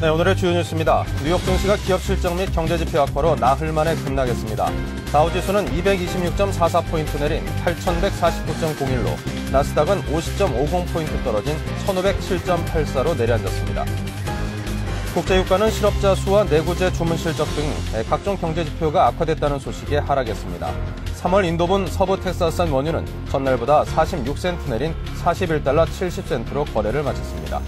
네, 오늘의 주요 뉴스입니다. 뉴욕 증시가 기업 실적 및 경제 지표 악화로 나흘 만에 급락했습니다. 다우지수는 226.44포인트 내린 8,149.01로, 나스닥은 50.50포인트 떨어진 1,507.84로 내려앉았습니다. 국제유가는 실업자 수와 내구재 주문 실적 등 각종 경제 지표가 악화됐다는 소식에 하락했습니다. 3월 인도분 서부 텍사스산 원유는 전날보다 46센트 내린 41달러 70센트로 거래를 마쳤습니다.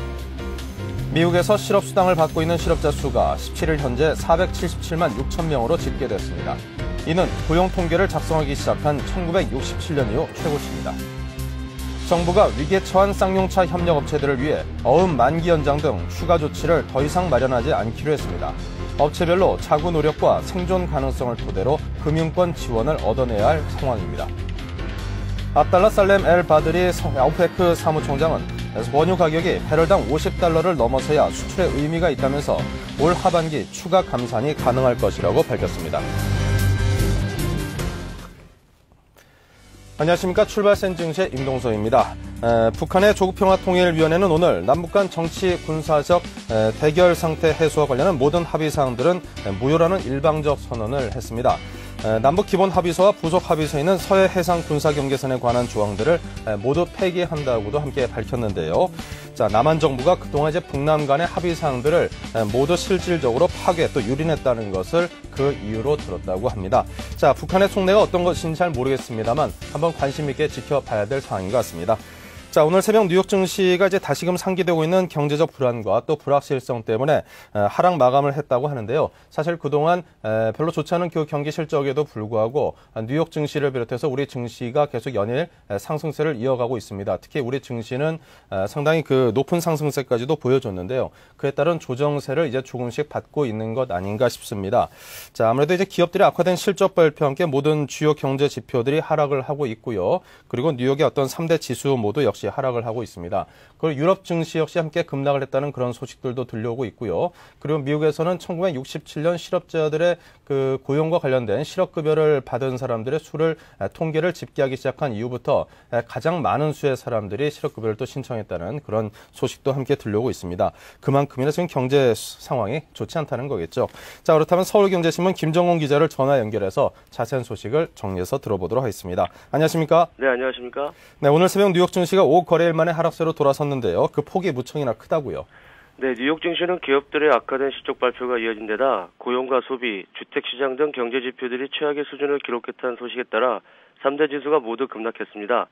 미국에서 실업수당을 받고 있는 실업자 수가 17일 현재 477만 6천 명으로 집계됐습니다. 이는 고용 통계를 작성하기 시작한 1967년 이후 최고치입니다. 정부가 위기에 처한 쌍용차 협력업체들을 위해 어음 만기 연장 등 추가 조치를 더 이상 마련하지 않기로 했습니다. 업체별로 자구 노력과 생존 가능성을 토대로 금융권 지원을 얻어내야 할 상황입니다. 압달라 살렘 엘 바드리 오페크 사무총장은 원유 가격이 배럴당 $50를 넘어서야 수출에 의미가 있다면서 올 하반기 추가 감산이 가능할 것이라고 밝혔습니다. 안녕하십니까. 출발센 증시의 임동서입니다. 북한의 조국평화통일위원회는 오늘 남북 간 정치 군사적 대결 상태 해소와 관련한 모든 합의 사항들은 무효라는 일방적 선언을 했습니다. 남북 기본 합의서와 부속 합의서에 있는 서해 해상 군사 경계선에 관한 조항들을 모두 폐기한다고도 함께 밝혔는데요. 자, 남한 정부가 그동안 이제 북남 간의 합의 사항들을 모두 실질적으로 파괴 또 유린했다는 것을 그 이유로 들었다고 합니다. 자, 북한의 속내가 어떤 것인지 잘 모르겠습니다만 한번 관심 있게 지켜봐야 될 사항인 것 같습니다. 자, 오늘 새벽 뉴욕 증시가 이제 다시금 상기되고 있는 경제적 불안과 또 불확실성 때문에 하락 마감을 했다고 하는데요. 사실 그동안 별로 좋지 않은 그 경기 실적에도 불구하고 뉴욕 증시를 비롯해서 우리 증시가 계속 연일 상승세를 이어가고 있습니다. 특히 우리 증시는 상당히 그 높은 상승세까지도 보여줬는데요. 그에 따른 조정세를 이제 조금씩 받고 있는 것 아닌가 싶습니다. 자, 아무래도 이제 기업들이 악화된 실적 발표와 함께 모든 주요 경제 지표들이 하락을 하고 있고요. 그리고 뉴욕의 어떤 3대 지수 모두 역시 하락을 하고 있습니다. 그리고 유럽 증시 역시 함께 급락을 했다는 그런 소식들도 들려오고 있고요. 그리고 미국에서는 1967년 실업자들의 그 고용과 관련된 실업급여를 받은 사람들의 수를 통계를 집계하기 시작한 이후부터 가장 많은 수의 사람들이 실업급여를 또 신청했다는 그런 소식도 함께 들려오고 있습니다. 그만큼이나 지금 경제 상황이 좋지 않다는 거겠죠. 자, 그렇다면 서울경제신문 김정훈 기자를 전화 연결해서 자세한 소식을 정리해서 들어보도록 하겠습니다. 안녕하십니까? 네, 안녕하십니까? 네, 오늘 새벽 뉴욕 증시가 5거래일 만에 하락세로 돌아섰는데요. 그 폭이 무척이나 크다고요. 네, 뉴욕 증시는 기업들의 악화된 실적 발표가 이어진 데다 고용과 소비, 주택시장 등 경제 지표들이 최악의 수준을 기록했다는 소식에 따라 3대 지수가 모두 급락했습니다.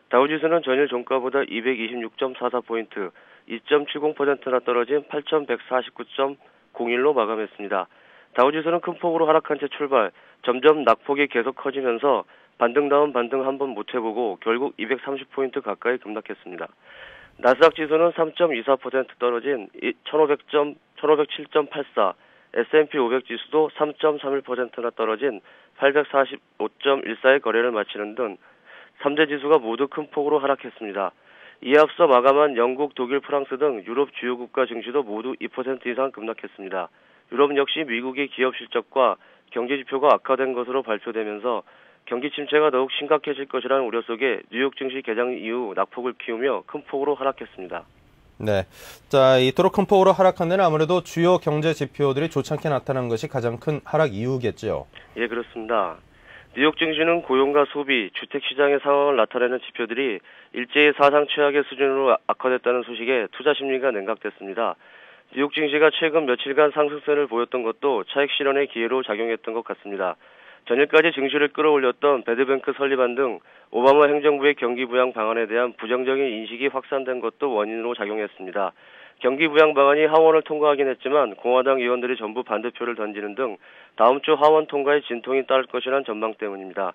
다우지수는 전일 종가보다 226.44포인트, 2.70%나 떨어진 8,149.01로 마감했습니다. 다우지수는 큰 폭으로 하락한 채 출발, 점점 낙폭이 계속 커지면서 반등다운 반등 한번 못 해보고 결국 230포인트 가까이 급락했습니다. 나스닥 지수는 3.24% 떨어진 1507.84, S&P 500 지수도 3.31%나 떨어진 845.14의 거래를 마치는 등 3대 지수가 모두 큰 폭으로 하락했습니다. 이에 앞서 마감한 영국, 독일, 프랑스 등 유럽 주요 국가 증시도 모두 2% 이상 급락했습니다. 유럽 역시 미국의 기업 실적과 경제 지표가 악화된 것으로 발표되면서 경기 침체가 더욱 심각해질 것이라는 우려 속에 뉴욕 증시 개장 이후 낙폭을 키우며 큰 폭으로 하락했습니다. 네. 자, 이토록 큰 폭으로 하락한 데는 아무래도 주요 경제 지표들이 좋지 않게 나타난 것이 가장 큰 하락 이유겠죠. 예, 그렇습니다. 뉴욕 증시는 고용과 소비, 주택시장의 상황을 나타내는 지표들이 일제히 사상 최악의 수준으로 악화됐다는 소식에 투자 심리가 냉각됐습니다. 뉴욕 증시가 최근 며칠간 상승세를 보였던 것도 차익 실현의 기회로 작용했던 것 같습니다. 전일까지 증시를 끌어올렸던 배드뱅크 설립안 등 오바마 행정부의 경기 부양 방안에 대한 부정적인 인식이 확산된 것도 원인으로 작용했습니다. 경기 부양 방안이 하원을 통과하긴 했지만 공화당 의원들이 전부 반대표를 던지는 등 다음 주 하원 통과에 진통이 따를 것이라는 전망 때문입니다.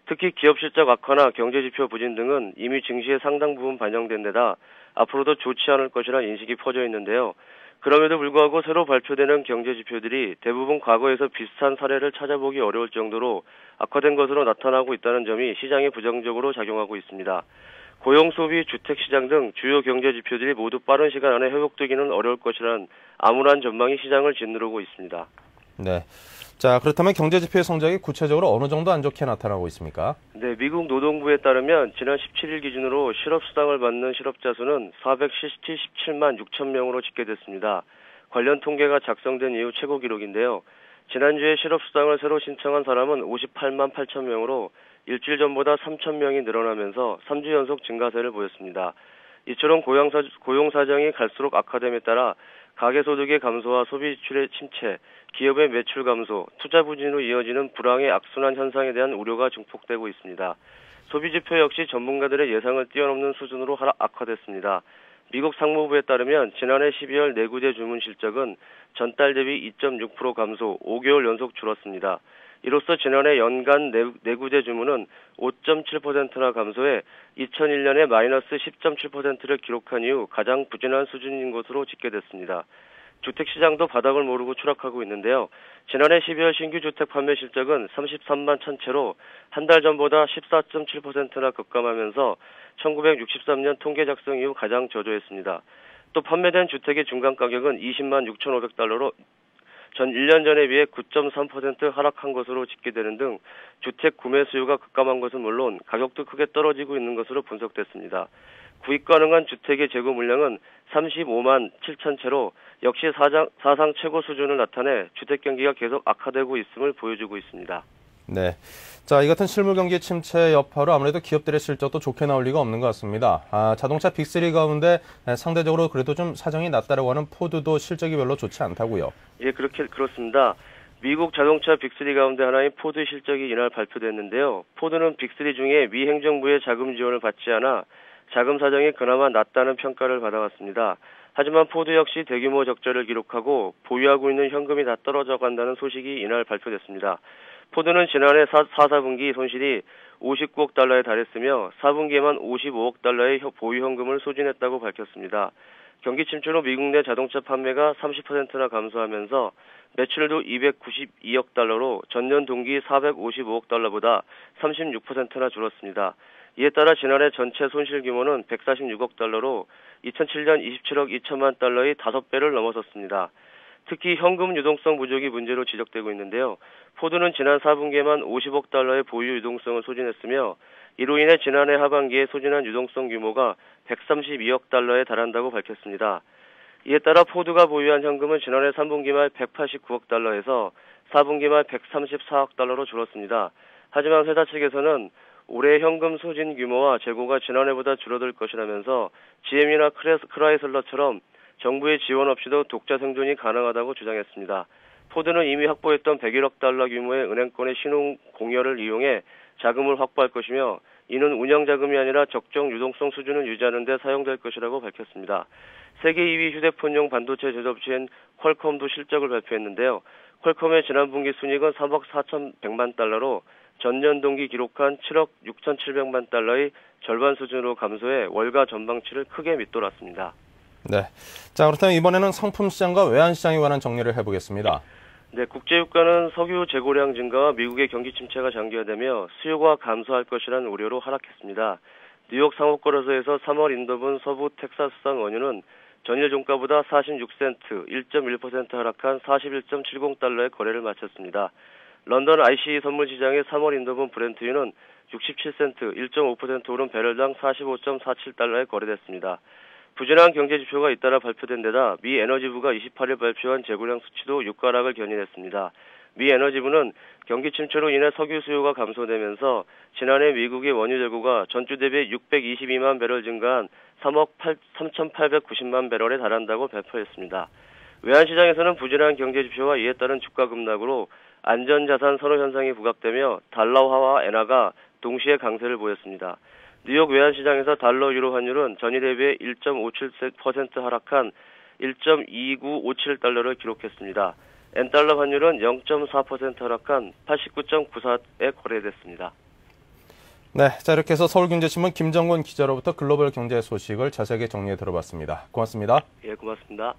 특히 기업 실적 악화나 경제 지표 부진 등은 이미 증시의 상당 부분 반영된 데다 앞으로도 좋지 않을 것이라는 인식이 퍼져 있는데요. 그럼에도 불구하고 새로 발표되는 경제 지표들이 대부분 과거에서 비슷한 사례를 찾아보기 어려울 정도로 악화된 것으로 나타나고 있다는 점이 시장에 부정적으로 작용하고 있습니다. 고용, 소비, 주택시장 등 주요 경제 지표들이 모두 빠른 시간 안에 회복되기는 어려울 것이라는 암울한 전망이 시장을 짓누르고 있습니다. 네. 자, 그렇다면 경제 지표의 성적이 구체적으로 어느 정도 안 좋게 나타나고 있습니까? 네, 미국 노동부에 따르면 지난 17일 기준으로 실업수당을 받는 실업자 수는 477만 6천 명으로 집계됐습니다. 관련 통계가 작성된 이후 최고 기록인데요. 지난주에 실업수당을 새로 신청한 사람은 58만 8천 명으로 일주일 전보다 3천 명이 늘어나면서 3주 연속 증가세를 보였습니다. 이처럼 고용 사정이 갈수록 악화됨에 따라 가계소득의 감소와 소비 지출의 침체, 기업의 매출 감소, 투자 부진으로 이어지는 불황의 악순환 현상에 대한 우려가 증폭되고 있습니다. 소비지표 역시 전문가들의 예상을 뛰어넘는 수준으로 악화됐습니다. 미국 상무부에 따르면 지난해 12월 내구재 주문 실적은 전달 대비 2.6% 감소, 5개월 연속 줄었습니다. 이로써 지난해 연간 내구재 주문은 5.7%나 감소해 2001년에 마이너스 10.7%를 기록한 이후 가장 부진한 수준인 것으로 집계됐습니다. 주택시장도 바닥을 모르고 추락하고 있는데요. 지난해 12월 신규 주택 판매 실적은 33만 1000채로 한 달 전보다 14.7%나 급감하면서 1963년 통계 작성 이후 가장 저조했습니다. 또 판매된 주택의 중간 가격은 20만 6,500달러로 전 1년 전에 비해 9.3% 하락한 것으로 집계되는 등 주택 구매 수요가 급감한 것은 물론 가격도 크게 떨어지고 있는 것으로 분석됐습니다. 구입 가능한 주택의 재고 물량은 35만 7천 채로 역시 사상 최고 수준을 나타내 주택 경기가 계속 악화되고 있음을 보여주고 있습니다. 네. 자, 이 같은 실물 경기 침체 여파로 아무래도 기업들의 실적도 좋게 나올 리가 없는 것 같습니다. 자동차 빅3 가운데 상대적으로 그래도 좀 사정이 낮다라고 하는 포드도 실적이 별로 좋지 않다고요. 예, 그렇습니다. 미국 자동차 빅3 가운데 하나인 포드 실적이 이날 발표됐는데요. 포드는 빅3 중에 미 행정부의 자금 지원을 받지 않아 자금 사정이 그나마 낮다는 평가를 받아왔습니다. 하지만 포드 역시 대규모 적자를 기록하고 보유하고 있는 현금이 다 떨어져 간다는 소식이 이날 발표됐습니다. 포드는 지난해 4분기 손실이 59억 달러에 달했으며 4분기에만 55억 달러의 보유 현금을 소진했다고 밝혔습니다. 경기 침체로 미국 내 자동차 판매가 30%나 감소하면서 매출도 292억 달러로 전년 동기 455억 달러보다 36%나 줄었습니다. 이에 따라 지난해 전체 손실 규모는 146억 달러로 2007년 27억 2천만 달러의 5배를 넘어섰습니다. 특히 현금 유동성 부족이 문제로 지적되고 있는데요. 포드는 지난 4분기에만 50억 달러의 보유 유동성을 소진했으며 이로 인해 지난해 하반기에 소진한 유동성 규모가 132억 달러에 달한다고 밝혔습니다. 이에 따라 포드가 보유한 현금은 지난해 3분기 말 189억 달러에서 4분기 말 134억 달러로 줄었습니다. 하지만 회사 측에서는 올해 현금 소진 규모와 재고가 지난해보다 줄어들 것이라면서 GM이나 크라이슬러처럼 정부의 지원 없이도 독자 생존이 가능하다고 주장했습니다. 포드는 이미 확보했던 101억 달러 규모의 은행권의 신용 공여를 이용해 자금을 확보할 것이며 이는 운영 자금이 아니라 적정 유동성 수준을 유지하는 데 사용될 것이라고 밝혔습니다. 세계 2위 휴대폰용 반도체 제조업체인 퀄컴도 실적을 발표했는데요. 퀄컴의 지난 분기 순이익은 3억 4,100만 달러로 전년 동기 기록한 7억 6,700만 달러의 절반 수준으로 감소해 월가 전망치를 크게 밑돌았습니다. 네. 자, 그렇다면 이번에는 상품 시장과 외환 시장에 관한 정리를 해보겠습니다. 네, 국제유가는 석유 재고량 증가와 미국의 경기 침체가 장기화되며 수요가 감소할 것이라는 우려로 하락했습니다. 뉴욕 상호거래소에서 3월 인도분 서부 텍사스산 원유는 전일 종가보다 46센트, 1.1% 하락한 41.70달러의 거래를 마쳤습니다. 런던 ICE 선물시장의 3월 인도분 브렌트유는 67센트, 1.5% 오른 배럴당 45.47달러에 거래됐습니다. 부진한 경제지표가 잇따라 발표된 데다 미 에너지부가 28일 발표한 재고량 수치도 유가락을 견인했습니다. 미 에너지부는 경기 침체로 인해 석유 수요가 감소되면서 지난해 미국의 원유 재고가 전주 대비 622만 배럴 증가한 3억 3,890만 배럴에 달한다고 발표했습니다. 외환시장에서는 부진한 경제지표와 이에 따른 주가 급락으로 안전자산 선호 현상이 부각되며 달러화와 엔화가 동시에 강세를 보였습니다. 뉴욕 외환시장에서 달러 유로 환율은 전일 대비해 1.57% 하락한 1.2957달러를 기록했습니다. 엔달러 환율은 0.4% 하락한 89.94에 거래됐습니다. 네, 자 이렇게 해서 서울경제신문 김정권 기자로부터 글로벌 경제 소식을 자세하게 정리해 들어봤습니다. 고맙습니다. 예, 고맙습니다.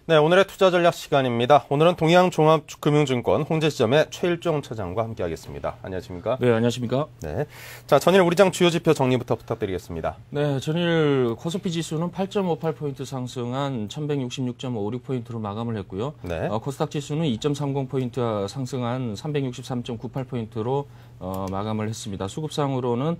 네, 오늘의 투자 전략 시간입니다. 오늘은 동양종합금융증권 홍제시점의 최일종 차장과 함께하겠습니다. 안녕하십니까? 네, 안녕하십니까? 네. 자, 전일 우리장 주요 지표 정리부터 부탁드리겠습니다. 네, 전일 코스피 지수는 8.58포인트 상승한 1166.56포인트로 마감을 했고요. 네. 코스닥 지수는 2.30포인트 상승한 363.98포인트로 마감을 했습니다. 수급상으로는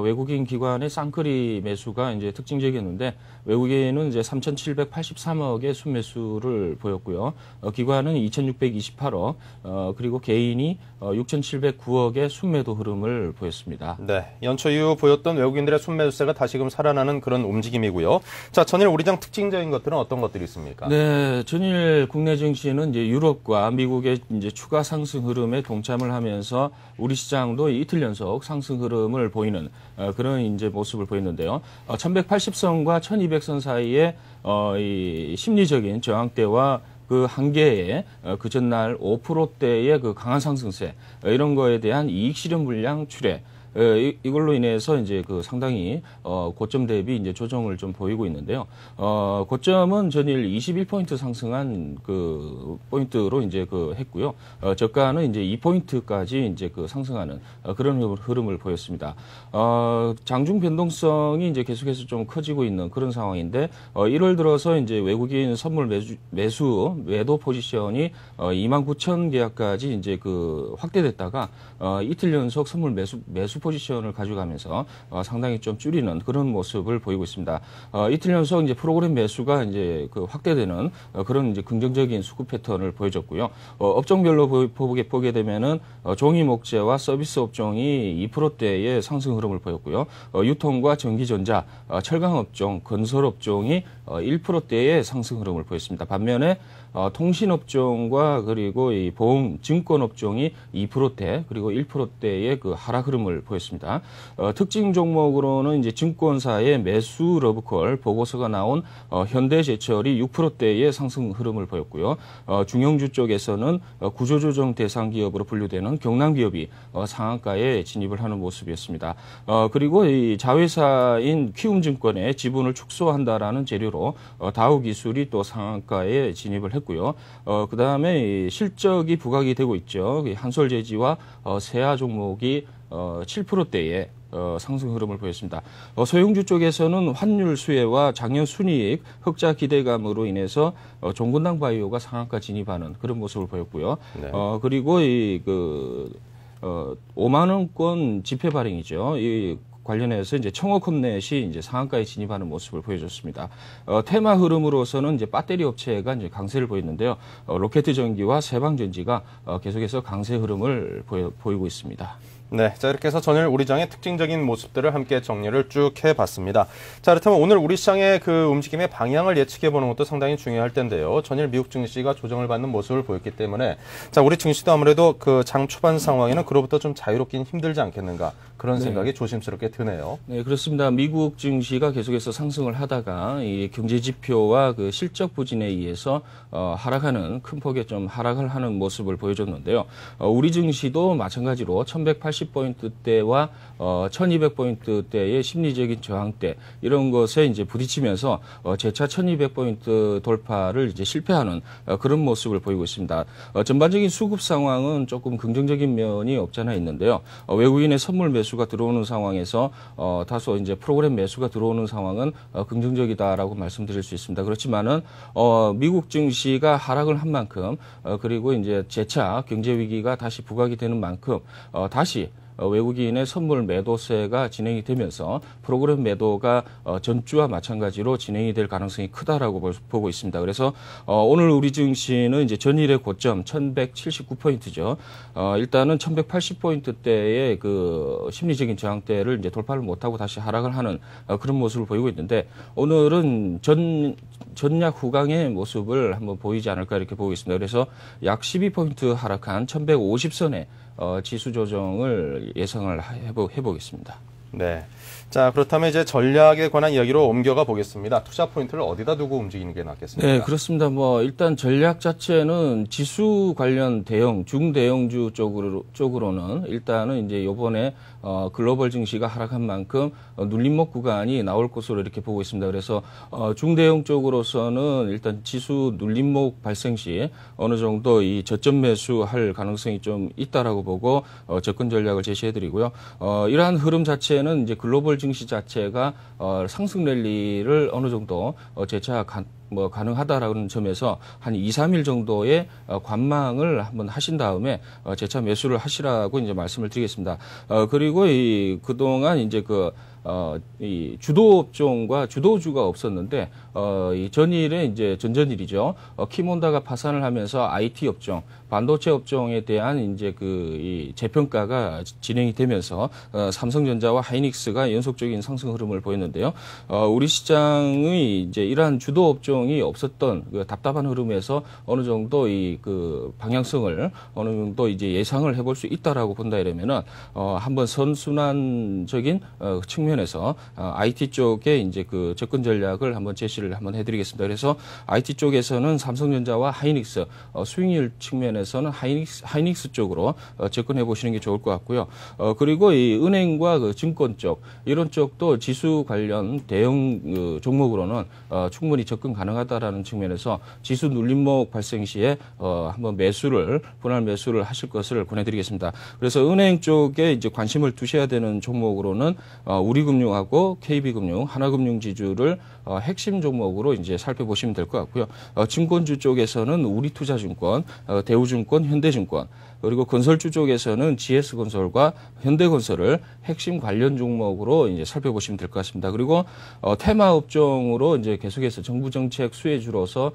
외국인 기관의 쌍끌이 매수가 이제 특징적이었는데 외국인은 이제 3,783억의 순매수를 보였고요. 기관은 2,628억, 그리고 개인이 6,709억의 순매도 흐름을 보였습니다. 네, 연초 이후 보였던 외국인들의 순매수세가 다시금 살아나는 그런 움직임이고요. 자, 전일 우리장 특징적인 것들은 어떤 것들이 있습니까? 네, 전일 국내 증시는 이제 유럽과 미국의 이제 추가 상승 흐름에 동참을 하면서 우리 시장도 이틀 연속 상승 흐름을 보이는 그런 이제 모습을 보였는데요. 1180선과 1200선 사이에 이 심리적인 저항대와 그 한계에 그 전날 5%대의 그 강한 상승세 이런 거에 대한 이익 실현 물량 출회 이걸로 인해서 이제 그 상당히 고점 대비 이제 조정을 좀 보이고 있는데요. 고점은 전일 21포인트 상승한 그 포인트로 이제 그 했고요. 저가는 이제 2포인트까지 이제 그 상승하는 그런 흐름을 보였습니다. 장중 변동성이 이제 계속해서 좀 커지고 있는 그런 상황인데 1월 들어서 이제 외국인 선물 매도 포지션이 29,000계약까지 이제 그 확대됐다가 이틀 연속 선물 매수 포지션을 가져가면서 상당히 좀 줄이는 그런 모습을 보이고 있습니다. 이틀 연속 이제 프로그램 매수가 이제 그 확대되는 그런 이제 긍정적인 수급 패턴을 보여줬고요. 업종별로 보게 되면은 종이 목재와 서비스 업종이 2%대의 상승 흐름을 보였고요. 유통과 전기전자, 철강 업종, 건설 업종이 1%대의 상승 흐름을 보였습니다. 반면에 통신업종과 그리고 이 보험, 증권 업종이 2%대 그리고 1%대의 그 하락 흐름을 보였습니다. 특징 종목으로는 이제 증권사의 매수 러브콜 보고서가 나온 현대제철이 6%대의 상승 흐름을 보였고요. 중형주 쪽에서는 구조조정 대상 기업으로 분류되는 경남기업이 상한가에 진입을 하는 모습이었습니다. 그리고 이 자회사인 키움증권의 지분을 축소한다라는 재료로 다우기술이 또 상한가에 진입을 했고요. 그 다음에 실적이 부각이 되고 있죠. 한솔제지와 세아 종목이 7%대의 상승 흐름을 보였습니다. 소형주 쪽에서는 환율 수혜와 작년 순이익 흑자 기대감으로 인해서 종근당 바이오가 상한가 진입하는 그런 모습을 보였고요. 네. 그리고 5만 원권 지폐 발행이죠. 이 관련해서 이제 청어컴넷이 이제 상한가에 진입하는 모습을 보여줬습니다. 테마 흐름으로서는 이제 배터리 업체가 이제 강세를 보였는데요. 로켓전기와 세방전지가 계속해서 강세 흐름을 보이고 있습니다. 네, 자 이렇게 해서 전일 우리장의 특징적인 모습들을 함께 정리를 쭉 해봤습니다. 자, 그렇다면 오늘 우리 시장의 그 움직임의 방향을 예측해보는 것도 상당히 중요할 텐데요. 전일 미국 증시가 조정을 받는 모습을 보였기 때문에 자 우리 증시도 아무래도 그 장 초반 상황에는 그로부터 좀 자유롭긴 힘들지 않겠는가 그런 생각이 조심스럽게 드네요. 네, 그렇습니다. 미국 증시가 계속해서 상승을 하다가 이 경제 지표와 그 실적 부진에 의해서 하락하는 큰 폭의 좀 하락을 하는 모습을 보여줬는데요. 우리 증시도 마찬가지로 1180포인트대와 1200포인트대의 심리적인 저항대 이런 것에 이제 부딪히면서 재차 1200포인트 돌파를 이제 실패하는 그런 모습을 보이고 있습니다. 전반적인 수급 상황은 조금 긍정적인 면이 없잖아 있는데요. 외국인의 선물 매수가 들어오는 상황에서 다소 이제 프로그램 매수가 들어오는 상황은 긍정적이다라고 말씀드릴 수 있습니다. 그렇지만은 미국 증시가 하락을 한 만큼 그리고 이제 재차 경제 위기가 다시 부각이 되는 만큼 다시 외국인의 선물 매도세가 진행이 되면서 프로그램 매도가 전주와 마찬가지로 진행이 될 가능성이 크다라고 보고 있습니다. 그래서 오늘 우리 증시는 이제 전일의 고점 1179포인트죠. 일단은 1180포인트대의 그 심리적인 저항대를 이제 돌파를 못하고 다시 하락을 하는 그런 모습을 보이고 있는데 오늘은 전약 후강의 모습을 한번 보이지 않을까 이렇게 보고 있습니다. 그래서 약 12포인트 하락한 1150선에 지수 조정을 예상을 해보겠습니다. 네. 자, 그렇다면 이제 전략에 관한 이야기로 옮겨가 보겠습니다. 투자 포인트를 어디다 두고 움직이는 게 낫겠습니까? 네, 그렇습니다. 일단 전략 자체는 지수 관련 중대형주 쪽으로는 일단은 이제 요번에 글로벌 증시가 하락한 만큼 눌림목 구간이 나올 것으로 이렇게 보고 있습니다. 그래서 중대형 쪽으로서는 일단 지수 눌림목 발생 시 어느 정도 이 저점 매수할 가능성이 좀 있다라고 보고 접근 전략을 제시해 드리고요. 이러한 흐름 자체는 이제 글로벌 증시 자체가 상승 랠리를 어느 정도 재차 가능하다라는 점에서 한 2, 3일 정도의 관망을 한번 하신 다음에 재차 매수를 하시라고 이제 말씀을 드리겠습니다. 그리고 그동안 이제 이 주도업종과 주도주가 없었는데, 이 전일에 이제 전전일이죠. 키몬다가 파산을 하면서 IT 업종, 반도체 업종에 대한 이제 이 재평가가 진행이 되면서, 삼성전자와 하이닉스가 연속적인 상승 흐름을 보였는데요. 우리 시장의 이제 이러한 주도업종이 없었던 그 답답한 흐름에서 어느 정도 방향성을 어느 정도 이제 예상을 해볼 수 있다라고 본다 이러면은, 한번 선순환적인 측면에서 IT 쪽에 이제 접근 전략을 한번 제시를 한번 해드리겠습니다. 그래서 IT 쪽에서는 삼성전자와 하이닉스, 수익률 측면에서는 하이닉스 쪽으로 접근해 보시는 게 좋을 것 같고요. 그리고 이 은행과 증권 쪽 이런 쪽도 지수 관련 대형 종목으로는 충분히 접근 가능하다라는 측면에서 지수 눌림목 발생 시에 한번 분할 매수를 하실 것을 권해드리겠습니다. 그래서 은행 쪽에 이제 관심을 두셔야 되는 종목으로는 우리금융하고 KB금융, 하나금융지주를 핵심 종목으로 이제 살펴보시면 될 것 같고요. 증권주 쪽에서는 우리투자증권, 대우증권, 현대증권, 그리고 건설주 쪽에서는 GS건설과 현대건설을 핵심 관련 종목으로 이제 살펴보시면 될 것 같습니다. 그리고 테마 업종으로 이제 계속해서 정부 정책 수혜주로서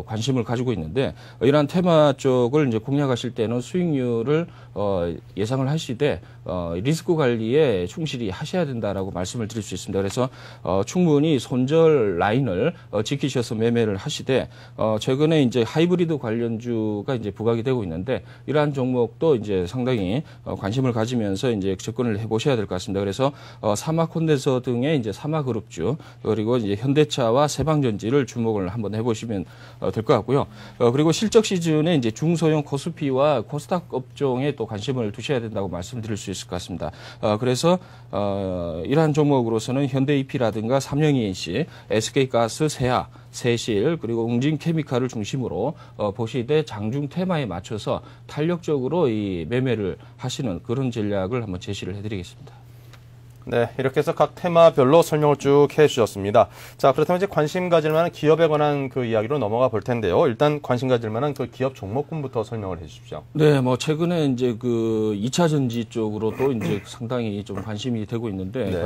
관심을 가지고 있는데, 이러한 테마 쪽을 이제 공략하실 때는 수익률을 예상을 하시되 리스크 관리에 충실히 하셔야 된다라고 말씀을 드릴 수 있습니다. 그래서 충분히 손절 라인을 지키셔서 매매를 하시되, 최근에 이제 하이브리드 관련주가 이제 부각이 되고 있는데, 이러한 종목도 이제 상당히 관심을 가지면서 이제 접근을 해보셔야 될 것 같습니다. 그래서 사마콘덴서 등의 이제 사마그룹주, 그리고 이제 현대차와 세방전지를 주목을 한번 해보시면 될 것 같고요. 그리고 실적 시즌에 이제 중소형 코스피와 코스닥 업종에 또 관심을 두셔야 된다고 말씀드릴 수 있을 것 같습니다. 그래서 이러한 종목으로서는 현대EP라든가 삼성ENC, SK가스, 세아, 세실, 그리고 웅진케미칼을 중심으로 보시되 장중 테마에 맞춰서 탄력적으로 이 매매를 하시는 그런 전략을 한번 제시를 해드리겠습니다. 네, 이렇게 해서 각 테마별로 설명을 쭉 해주셨습니다. 자, 그렇다면 이제 관심 가질 만한 기업에 관한 그 이야기로 넘어가 볼 텐데요. 일단 관심 가질 만한 그 기업 종목군부터 설명을 해 주십시오. 네, 최근에 이제 2차 전지 쪽으로 또 이제 상당히 좀 관심이 되고 있는데, 네.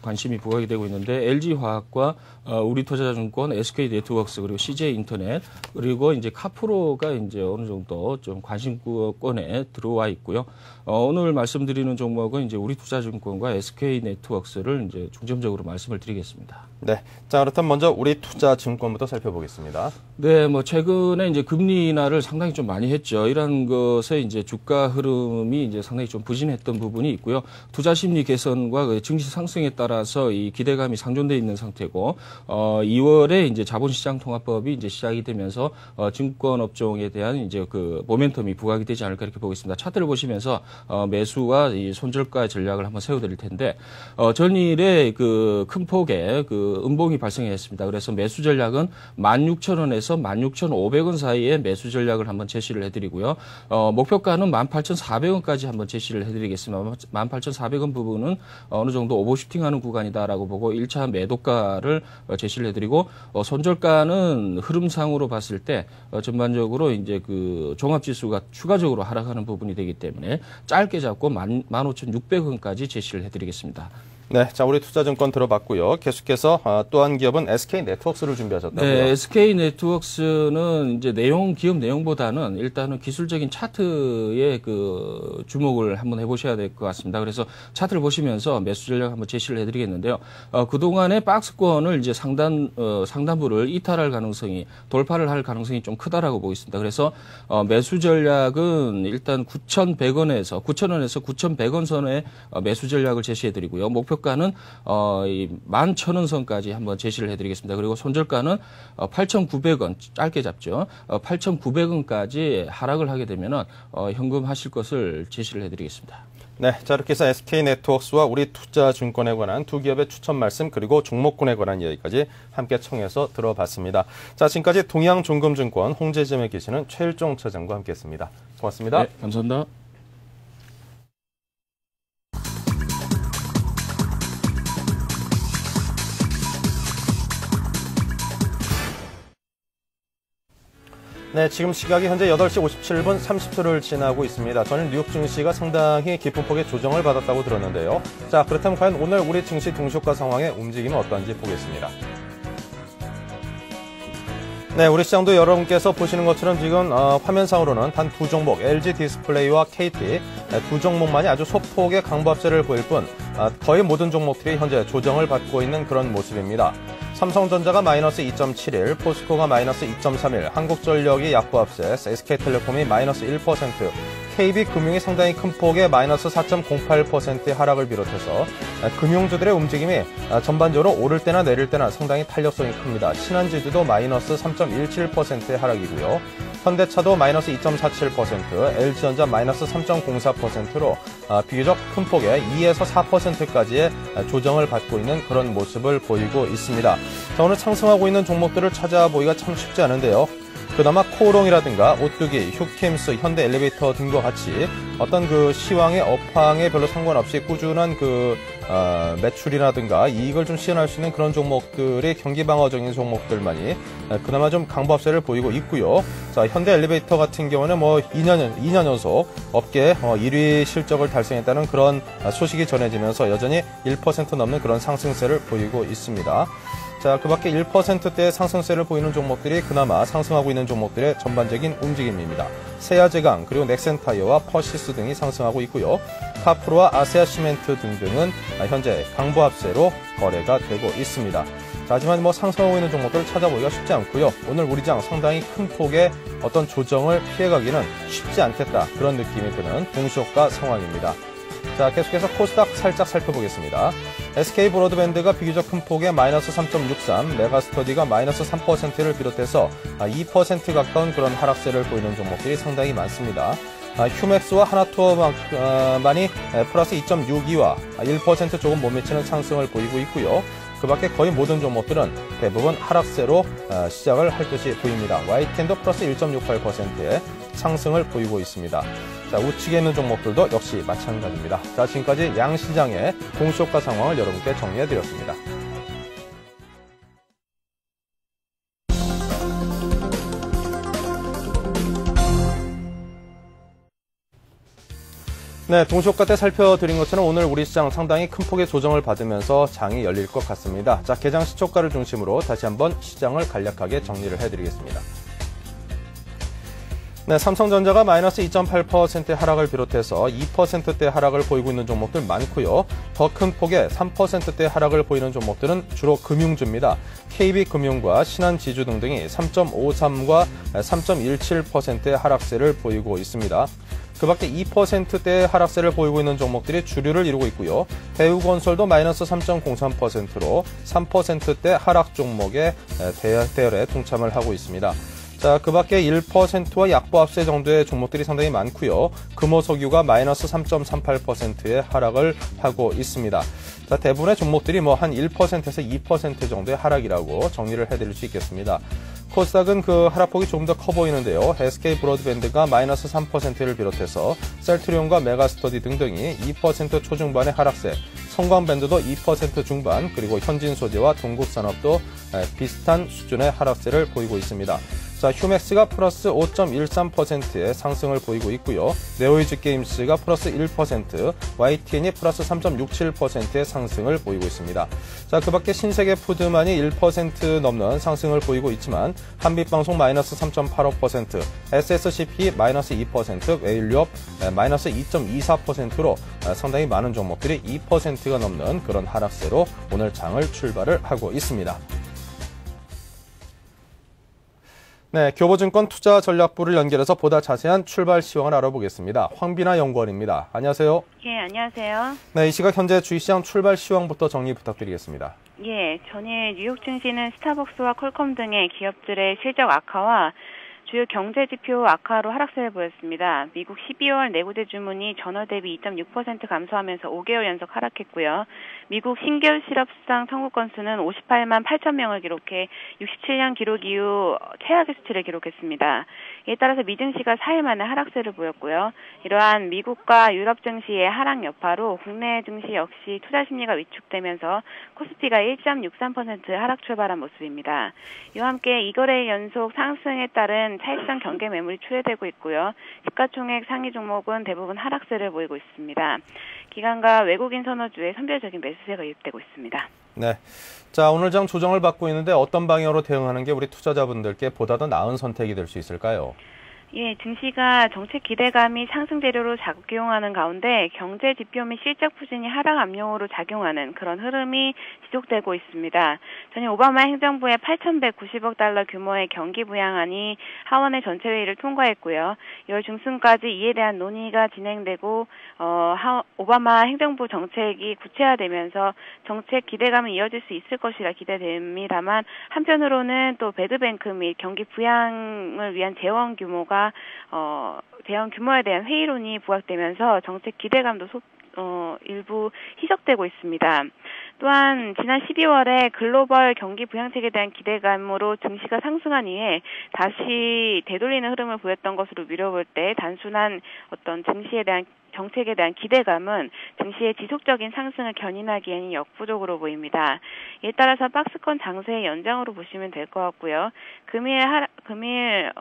관심이 부각이 되고 있는데, LG화학과 우리투자증권, SK네트워크스, 그리고 CJ인터넷, 그리고 이제 카프로가 이제 어느 정도 좀 관심권에 들어와 있고요. 오늘 말씀드리는 종목은 이제 우리투자증권과 SK네트워크스를 이제 중점적으로 말씀을 드리겠습니다. 네. 자, 그렇다면 먼저 우리투자증권부터 살펴보겠습니다. 네, 최근에 이제 금리 인하를 상당히 좀 많이 했죠. 이런 것에 이제 주가 흐름이 이제 상당히 좀 부진했던 부분이 있고요. 투자 심리 개선과 증시 상승에 따라서 이 기대감이 상존돼 있는 상태고, 2월에 이제 자본시장 통합법이 이제 시작이 되면서 증권 업종에 대한 이제 모멘텀이 부각이 되지 않을까 이렇게 보고 있습니다. 차트를 보시면서 매수와 이 손절가 전략을 한번 세워드릴 텐데, 전일에 큰 폭의 음봉이 발생했습니다. 그래서 매수 전략은 16,000원에서 16,500원 사이에 매수 전략을 한번 제시를 해드리고요. 목표가는 18,400원까지 한번 제시를 해드리겠습니다. 18,400원 부분은 어느 정도 오버슈팅하는 구간이다라고 보고 1차 매도가를 제시를 해드리고, 손절가는 흐름상으로 봤을 때 전반적으로 이제 종합지수가 추가적으로 하락하는 부분이 되기 때문에 짧게 잡고 15,600원까지 제시를 해드리겠습니다. 네, 자, 우리투자증권 들어봤고요. 계속해서 또 한 기업은 SK네트워크스를 준비하셨다고요. 네, SK네트워크스는 이제 기업 내용보다는 일단은 기술적인 차트에 주목을 한번 해보셔야 될 것 같습니다. 그래서 차트를 보시면서 매수 전략 한번 제시를 해드리겠는데요. 그동안의 박스권을 이제 상단부를 이탈할 가능성이, 돌파를 할 가능성이 좀 크다라고 보고 있습니다. 그래서 매수 전략은 일단 9,100원에서 9,100원 선에 매수 전략을 제시해드리고요. 목표 목표가는 11,000원 선까지 한번 제시를 해드리겠습니다. 그리고 손절가는 8,900원 짧게 잡죠. 8,900원까지 하락을 하게 되면은 현금 하실 것을 제시를 해드리겠습니다. 네, 자 이렇게 해서 SK네트워크스와 우리투자증권에 관한 두 기업의 추천 말씀 그리고 종목군에 관한 이야기까지 함께 청해서 들어봤습니다. 자 지금까지 동양종금증권 홍제점에 계시는 최일종 차장과 함께했습니다. 고맙습니다. 네, 감사합니다. 네, 지금 시각이 현재 8시 57분 30초를 지나고 있습니다. 저는 뉴욕 증시가 상당히 깊은 폭의 조정을 받았다고 들었는데요. 자, 그렇다면 과연 오늘 우리 증시 동시효과 상황의 움직임은 어떤지 보겠습니다. 네, 우리 시장도 여러분께서 보시는 것처럼 지금 화면상으로는 단 두 종목, LG 디스플레이와 KT 두 종목만이 아주 소폭의 강보합세를 보일 뿐 거의 모든 종목들이 현재 조정을 받고 있는 그런 모습입니다. 삼성전자가 마이너스 2.71, 포스코가 마이너스 2.31, 한국전력이 약보합세, SK텔레콤이 마이너스 1%, KB금융이 상당히 큰 폭의 마이너스 4.08%의 하락을 비롯해서 금융주들의 움직임이 전반적으로 오를 때나 내릴 때나 상당히 탄력성이 큽니다. 신한지주도 마이너스 3.17%의 하락이고요. 현대차도 마이너스 2.47%, LG전자 마이너스 3.04%로 비교적 큰 폭의 2에서 4%까지의 조정을 받고 있는 그런 모습을 보이고 있습니다. 자, 오늘 상승하고 있는 종목들을 찾아보기가 참 쉽지 않은데요. 그나마 코오롱이라든가 오뚜기, 휴캠스, 현대엘리베이터 등과 같이 어떤 그 시황의 업황에 별로 상관없이 꾸준한 매출이라든가 이익을 좀 시현할 수 있는 그런 종목들이 경기 방어적인 종목들만이 그나마 좀 강보합세를 보이고 있고요. 자, 현대엘리베이터 같은 경우는 2년 연속 업계 1위 실적을 달성했다는 그런 소식이 전해지면서 여전히 1% 넘는 그런 상승세를 보이고 있습니다. 자, 그 밖에 1%대의 상승세를 보이는 종목들이 그나마 상승하고 있는 종목들의 전반적인 움직임입니다. 세아제강, 그리고 넥센타이어와 퍼시스 등이 상승하고 있고요. 카프로와 아세아시멘트 등등은 현재 강보합세로 거래가 되고 있습니다. 자, 하지만 상승하고 있는 종목들을 찾아보기가 쉽지 않고요. 오늘 우리 장 상당히 큰 폭의 어떤 조정을 피해가기는 쉽지 않겠다. 그런 느낌이 드는 동시효과 상황입니다. 자, 계속해서 코스닥 살짝 살펴보겠습니다. SK 브로드밴드가 비교적 큰 폭의 마이너스 3.63, 메가스터디가 마이너스 3%를 비롯해서 2% 가까운 그런 하락세를 보이는 종목들이 상당히 많습니다. 휴맥스와 하나투어만이 플러스 2.62와 1% 조금 못 미치는 상승을 보이고 있고요. 그 밖에 거의 모든 종목들은 대부분 하락세로 시작을 할 듯이 보입니다. YTN도 플러스 1.68%의 상승을 보이고 있습니다. 자, 우측에 있는 종목들도 역시 마찬가지입니다. 자, 지금까지 양시장의 동시효과 상황을 여러분께 정리해드렸습니다. 네, 동시효과 때 살펴드린 것처럼 오늘 우리 시장 상당히 큰 폭의 조정을 받으면서 장이 열릴 것 같습니다. 자, 개장 시초가를 중심으로 다시 한번 시장을 간략하게 정리를 해드리겠습니다. 네, 삼성전자가 마이너스 2.8%의 하락을 비롯해서 2%대 하락을 보이고 있는 종목들 많고요. 더 큰 폭의 3%대 하락을 보이는 종목들은 주로 금융주입니다. KB금융과 신한지주 등등이 3.53과 3.17%의 하락세를 보이고 있습니다. 그 밖에 2%대의 하락세를 보이고 있는 종목들이 주류를 이루고 있고요. 대우건설도 마이너스 3.03%로 3%대 하락 종목의 대열에 동참을 하고 있습니다. 자, 그 밖에 1%와 약보합세 정도의 종목들이 상당히 많고요. 금호석유가 마이너스 3.38%의 하락을 하고 있습니다. 자, 대부분의 종목들이 한 1%에서 2% 정도의 하락이라고 정리를 해드릴 수 있겠습니다. 코스닥은 그 하락폭이 조금 더 커 보이는데요. SK 브로드밴드가 마이너스 3%를 비롯해서 셀트리온과 메가스터디 등등이 2% 초중반의 하락세, 성광밴드도 2% 중반, 그리고 현진소재와 동국산업도 비슷한 수준의 하락세를 보이고 있습니다. 자, 휴맥스가 플러스 5.13%의 상승을 보이고 있고요. 네오이즈 게임스가 플러스 1%, YTN이 플러스 3.67%의 상승을 보이고 있습니다. 자, 그 밖에 신세계 푸드만이 1% 넘는 상승을 보이고 있지만 한빛방송 마이너스 3.85%, SSCP 마이너스 2%, 웨일유업 마이너스 2.24%로 상당히 많은 종목들이 2%가 넘는 그런 하락세로 오늘 장을 출발을 하고 있습니다. 네, 교보증권 투자전략부를 연결해서 보다 자세한 출발 시황을 알아보겠습니다. 황비나 연구원입니다. 안녕하세요. 예, 안녕하세요. 네, 이 시각 현재 주식시장 출발 시황부터 정리 부탁드리겠습니다. 예, 전일 뉴욕 증시는 스타벅스와 퀄컴 등의 기업들의 실적 악화와 주요 경제 지표 악화로 하락세를 보였습니다. 미국 12월 내구재 주문이 전월 대비 2.6% 감소하면서 5개월 연속 하락했고요. 미국 신규 실업수당 청구 건수는 58만 8천 명을 기록해 67년 기록 이후 최악의 수치를 기록했습니다. 이에 따라서 미 증시가 4일 만에 하락세를 보였고요. 이러한 미국과 유럽 증시의 하락 여파로 국내 증시 역시 투자 심리가 위축되면서 코스피가 1.63% 하락 출발한 모습입니다. 이와 함께 2거래일 연속 상승에 따른 차익상 경계 매물이 출회되고 있고요. 시가총액 상위 종목은 대부분 하락세를 보이고 있습니다. 기관과 외국인 선호주에 선별적인 매수세가 유입되고 있습니다. 네, 자 오늘 장 조정을 받고 있는데 어떤 방향으로 대응하는 게 우리 투자자분들께 보다 더 나은 선택이 될 수 있을까요? 예, 증시가 정책 기대감이 상승 재료로 작용하는 가운데 경제 지표 및 실적 부진이 하락 압력으로 작용하는 그런 흐름이 지속되고 있습니다. 전일 오바마 행정부의 8,190억 달러 규모의 경기 부양안이 하원의 전체 회의를 통과했고요. 2월 중순까지 이에 대한 논의가 진행되고 오바마 행정부 정책이 구체화되면서 정책 기대감은 이어질 수 있을 것이라 기대됩니다만 한편으로는 또 배드뱅크 및 경기 부양을 위한 재원 규모가 대형 규모에 대한 회의론이 부각되면서 정책 기대감도 일부 희석되고 있습니다. 또한 지난 12월에 글로벌 경기 부양책에 대한 기대감으로 증시가 상승한 이후에 다시 되돌리는 흐름을 보였던 것으로 미뤄볼 때 단순한 어떤 증시에 대한 정책에 대한 기대감은 증시의 지속적인 상승을 견인하기에는 역부족으로 보입니다. 이에 따라서 박스권 장세의 연장으로 보시면 될 것 같고요. 금일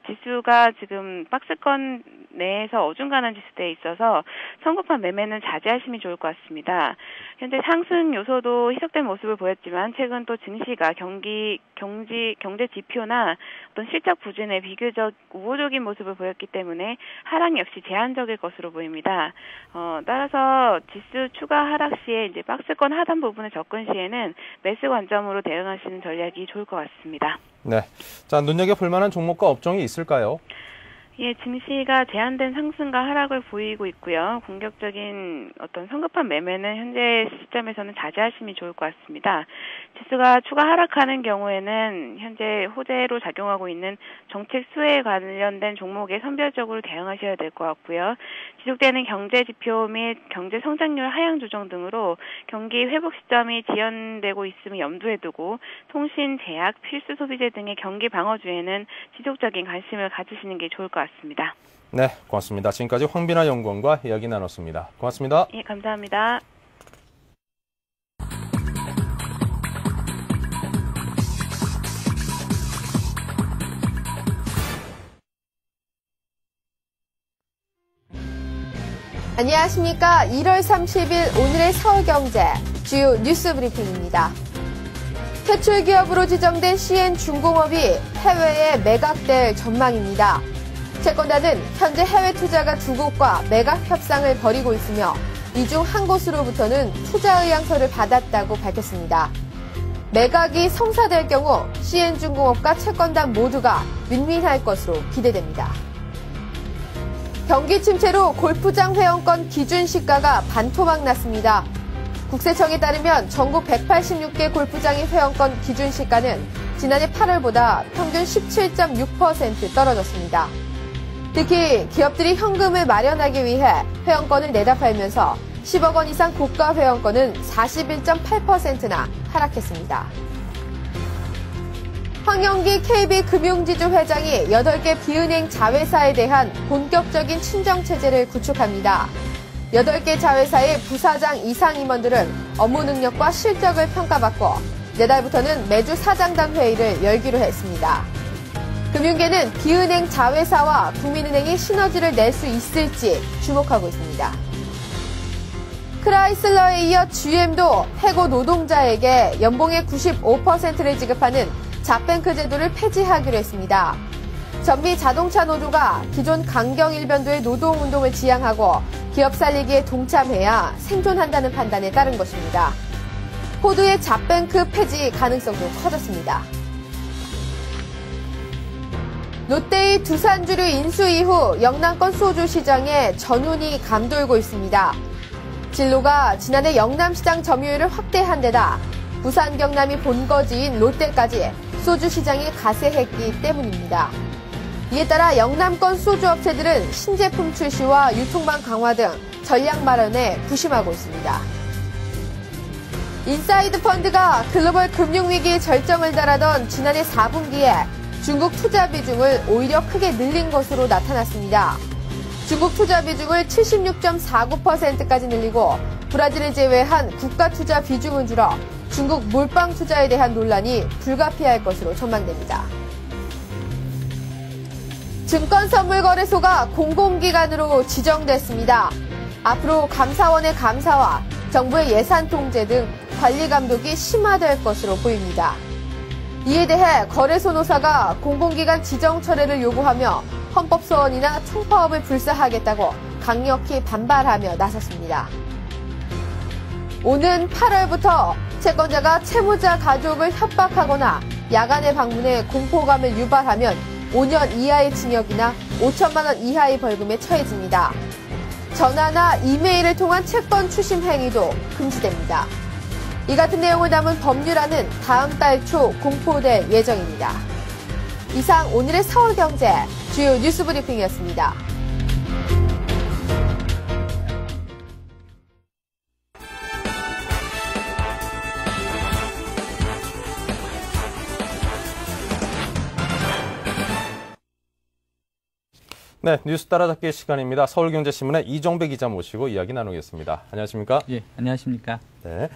지수가 지금 박스권 내에서 어중간한 지수대에 있어서 성급한 매매는 자제하심이 좋을 것 같습니다. 현재 상승 요소도 희석된 모습을 보였지만 최근 또 증시가 경제 지표나 어떤 실적 부진에 비교적 우호적인 모습을 보였기 때문에 하락 역시 제한적일 것으로 보입니다. 따라서 지수 추가 하락 시에 이제 박스권 하단 부분에 접근 시에는 매수 관점으로 대응하시는 전략이 좋을 것 같습니다. 네, 자 눈여겨볼 만한 종목과 업종이 있을까요? 예, 증시가 제한된 상승과 하락을 보이고 있고요. 공격적인 어떤 성급한 매매는 현재 시점에서는 자제하심이 좋을 것 같습니다. 지수가 추가 하락하는 경우에는 현재 호재로 작용하고 있는 정책 수혜에 관련된 종목에 선별적으로 대응하셔야 될 것 같고요. 지속되는 경제 지표 및 경제 성장률 하향 조정 등으로 경기 회복 시점이 지연되고 있음을 염두에 두고 통신, 제약, 필수 소비재 등의 경기 방어주에는 지속적인 관심을 가지시는 게 좋을 것 같습니다. 네, 고맙습니다. 지금까지 황비나 연구원과 이야기 나눴습니다. 고맙습니다. 예, 감사합니다. 안녕하십니까. 1월 30일 오늘의 서울경제 주요 뉴스 브리핑입니다. 퇴출 기업으로 지정된 CN중공업이 해외에 매각될 전망입니다. 채권단은 현재 해외 투자가 두 곳과 매각 협상을 벌이고 있으며 이 중 한 곳으로부터는 투자 의향서를 받았다고 밝혔습니다. 매각이 성사될 경우 CN중공업과 채권단 모두가 윈윈할 것으로 기대됩니다. 경기 침체로 골프장 회원권 기준 시가가 반토막 났습니다. 국세청에 따르면 전국 186개 골프장의 회원권 기준 시가는 지난해 8월보다 평균 17.6% 떨어졌습니다. 특히 기업들이 현금을 마련하기 위해 회원권을 내다 팔면서 10억 원 이상 고가 회원권은 41.8%나 하락했습니다. 황영기 KB금융지주 회장이 8개 비은행 자회사에 대한 본격적인 친정체제를 구축합니다. 8개 자회사의 부사장 이상 임원들은 업무 능력과 실적을 평가받고 내달부터는 매주 사장단 회의를 열기로 했습니다. 금융계는 비은행 자회사와 국민은행이 시너지를 낼 수 있을지 주목하고 있습니다. 크라이슬러에 이어 GM도 해고 노동자에게 연봉의 95%를 지급하는 잡뱅크 제도를 폐지하기로 했습니다. 전미 자동차 노조가 기존 강경 일변도의 노동운동을 지향하고 기업 살리기에 동참해야 생존한다는 판단에 따른 것입니다. 포드의 잡뱅크 폐지 가능성도 커졌습니다. 롯데의 두산주류 인수 이후 영남권 소주 시장에 전운이 감돌고 있습니다. 진로가 지난해 영남시장 점유율을 확대한 데다 부산 경남이 본거지인 롯데까지 소주 시장이 가세했기 때문입니다. 이에 따라 영남권 소주업체들은 신제품 출시와 유통망 강화 등 전략 마련에 부심하고 있습니다. 인사이드 펀드가 글로벌 금융위기 절정을 달하던 지난해 4분기에 중국 투자 비중을 오히려 크게 늘린 것으로 나타났습니다. 중국 투자 비중을 76.49%까지 늘리고 브라질을 제외한 국가 투자 비중은 줄어 중국 몰빵 투자에 대한 논란이 불가피할 것으로 전망됩니다. 증권선물거래소가 공공기관으로 지정됐습니다. 앞으로 감사원의 감사와 정부의 예산 통제 등 관리 감독이 심화될 것으로 보입니다. 이에 대해 거래소 노사가 공공기관 지정 철회를 요구하며 헌법소원이나 총파업을 불사하겠다고 강력히 반발하며 나섰습니다. 오는 8월부터 채권자가 채무자 가족을 협박하거나 야간에 방문해 공포감을 유발하면 5년 이하의 징역이나 5천만 원 이하의 벌금에 처해집니다. 전화나 이메일을 통한 채권 추심 행위도 금지됩니다. 이 같은 내용을 담은 법률안은 다음 달 초 공포될 예정입니다. 이상 오늘의 서울경제 주요 뉴스 브리핑이었습니다. 네, 뉴스 따라잡기 시간입니다. 서울경제신문의 이종배 기자 모시고 이야기 나누겠습니다. 안녕하십니까? 예, 안녕하십니까? 네.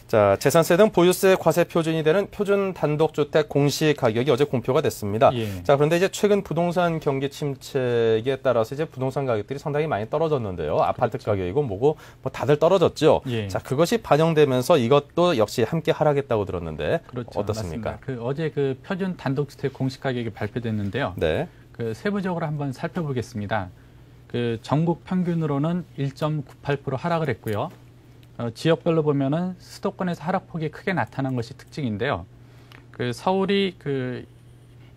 자, 재산세 등 보유세 과세 표준이 되는 표준 단독주택 공시 가격이 어제 공표가 됐습니다. 예. 자, 그런데 이제 최근 부동산 경기 침체에 따라서 이제 부동산 가격들이 상당히 많이 떨어졌는데요. 아파트 그렇죠. 가격이고 뭐고 뭐 다들 떨어졌죠. 예. 자, 그것이 반영되면서 이것도 역시 함께 하락했다고 들었는데 그렇죠. 어떻습니까? 맞습니다. 어제 그 표준 단독주택 공시 가격이 발표됐는데요. 네. 그 세부적으로 한번 살펴보겠습니다. 그 전국 평균으로는 1.98% 하락을 했고요. 지역별로 보면은 수도권에서 하락폭이 크게 나타난 것이 특징인데요. 그 서울이 그